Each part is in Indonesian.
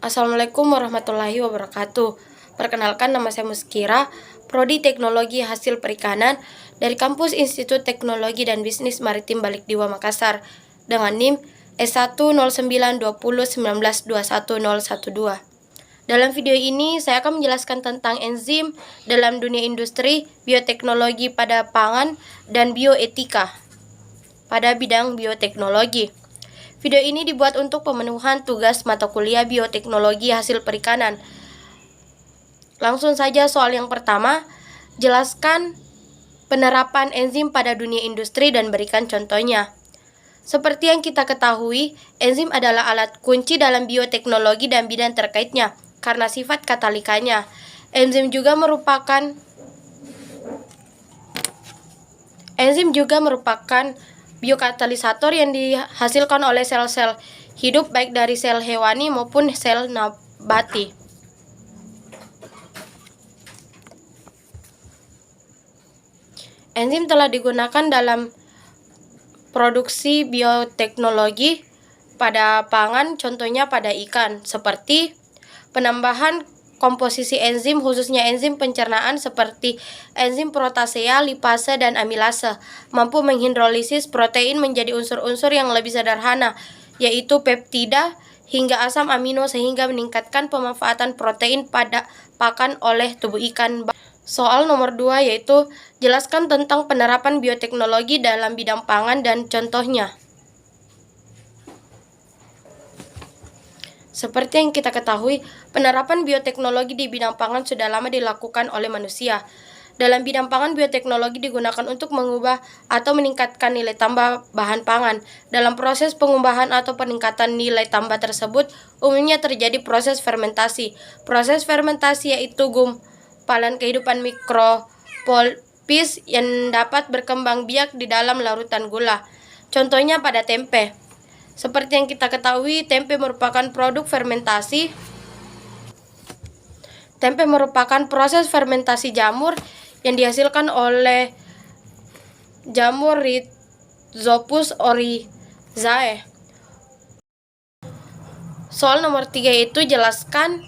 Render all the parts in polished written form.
Assalamualaikum warahmatullahi wabarakatuh. Perkenalkan, nama saya Muskira, Prodi Teknologi Hasil Perikanan dari Kampus Institut Teknologi dan Bisnis Maritim Balikdiwa Makassar dengan NIM S1092019211012. Dalam video ini saya akan menjelaskan tentang enzim dalam dunia industri, bioteknologi pada pangan, dan bioetika pada bidang bioteknologi. Video ini dibuat untuk pemenuhan tugas mata kuliah bioteknologi hasil perikanan. Langsung saja soal yang pertama, jelaskan penerapan enzim pada dunia industri dan berikan contohnya. Seperti yang kita ketahui, enzim adalah alat kunci dalam bioteknologi dan bidang terkaitnya karena sifat katalikanya. Enzim juga merupakan biokatalisator yang dihasilkan oleh sel-sel hidup baik dari sel hewani maupun sel nabati. Enzim telah digunakan dalam produksi bioteknologi pada pangan, contohnya pada ikan, seperti penambahan komposisi enzim, khususnya enzim pencernaan seperti enzim protasea, lipase, dan amilase, mampu menghidrolisis protein menjadi unsur-unsur yang lebih sederhana, yaitu peptida hingga asam amino, sehingga meningkatkan pemanfaatan protein pada pakan oleh tubuh ikan. Soal nomor 2 yaitu jelaskan tentang penerapan bioteknologi dalam bidang pangan dan contohnya. Seperti yang kita ketahui, penerapan bioteknologi di bidang pangan sudah lama dilakukan oleh manusia. Dalam bidang pangan, bioteknologi digunakan untuk mengubah atau meningkatkan nilai tambah bahan pangan. Dalam proses pengubahan atau peningkatan nilai tambah tersebut, umumnya terjadi proses fermentasi. Proses fermentasi yaitu gumpalan kehidupan mikroskopis yang dapat berkembang biak di dalam larutan gula. Contohnya pada tempe. Seperti yang kita ketahui, tempe merupakan produk fermentasi. Tempe merupakan proses fermentasi jamur yang dihasilkan oleh jamur Rhizopus oryzae. Soal nomor 3 itu jelaskan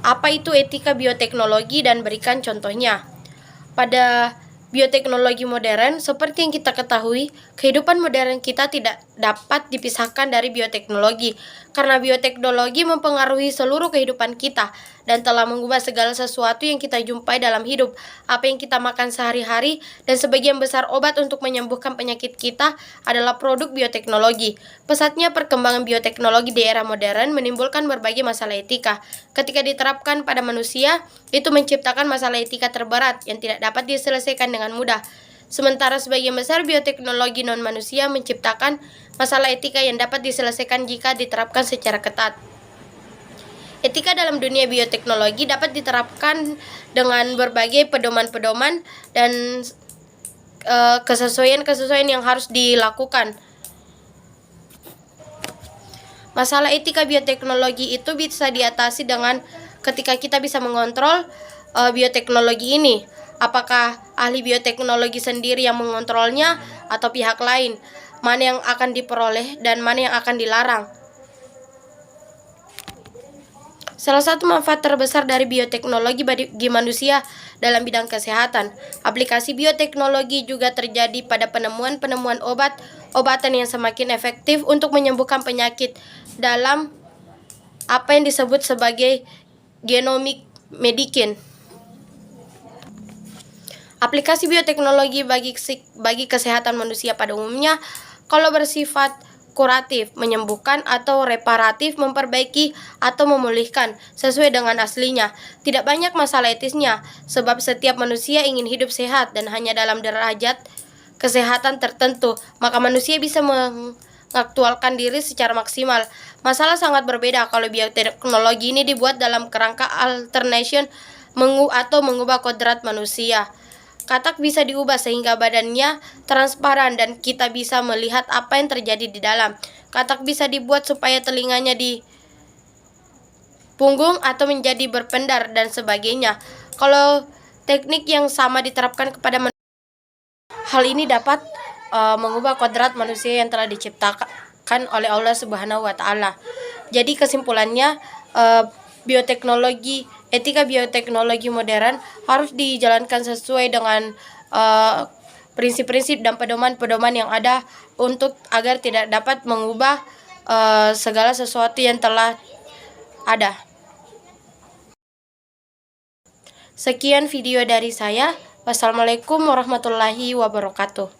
apa itu etika bioteknologi dan berikan contohnya. Pada bioteknologi modern, seperti yang kita ketahui, kehidupan modern kita tidak dapat dipisahkan dari bioteknologi, karena bioteknologi mempengaruhi seluruh kehidupan kita dan telah mengubah segala sesuatu yang kita jumpai dalam hidup, apa yang kita makan sehari-hari, dan sebagian besar obat untuk menyembuhkan penyakit kita adalah produk bioteknologi. Pesatnya perkembangan bioteknologi di era modern menimbulkan berbagai masalah etika. Ketika diterapkan pada manusia, itu menciptakan masalah etika terberat yang tidak dapat diselesaikan dengan mudah. Sementara sebagian besar bioteknologi non-manusia menciptakan masalah etika yang dapat diselesaikan jika diterapkan secara ketat. Etika dalam dunia bioteknologi dapat diterapkan dengan berbagai pedoman-pedoman dan kesesuaian-kesesuaian yang harus dilakukan. Masalah etika bioteknologi itu bisa diatasi dengan ketika kita bisa mengontrol bioteknologi ini. Apakah ahli bioteknologi sendiri yang mengontrolnya atau pihak lain? Mana yang akan diperoleh dan mana yang akan dilarang? Salah satu manfaat terbesar dari bioteknologi bagi manusia dalam bidang kesehatan. Aplikasi bioteknologi juga terjadi pada penemuan-penemuan obat-obatan yang semakin efektif untuk menyembuhkan penyakit dalam apa yang disebut sebagai genomic medicine. Aplikasi bioteknologi bagi kesehatan manusia pada umumnya kalau bersifat kuratif, menyembuhkan atau reparatif, memperbaiki atau memulihkan sesuai dengan aslinya. Tidak banyak masalah etisnya, sebab setiap manusia ingin hidup sehat dan hanya dalam derajat kesehatan tertentu, maka manusia bisa mengaktualkan diri secara maksimal. Masalah sangat berbeda kalau bioteknologi ini dibuat dalam kerangka alternation atau mengubah kodrat manusia. Katak bisa diubah sehingga badannya transparan dan kita bisa melihat apa yang terjadi di dalam. Katak bisa dibuat supaya telinganya di punggung atau menjadi berpendar dan sebagainya. Kalau teknik yang sama diterapkan kepada manusia, hal ini dapat mengubah kodrat manusia yang telah diciptakan ditetapkan oleh Allah Subhanahu wa taala. Jadi kesimpulannya, etika bioteknologi modern harus dijalankan sesuai dengan prinsip-prinsip dan pedoman-pedoman yang ada agar tidak dapat mengubah segala sesuatu yang telah ada. Sekian video dari saya. Wassalamualaikum warahmatullahi wabarakatuh.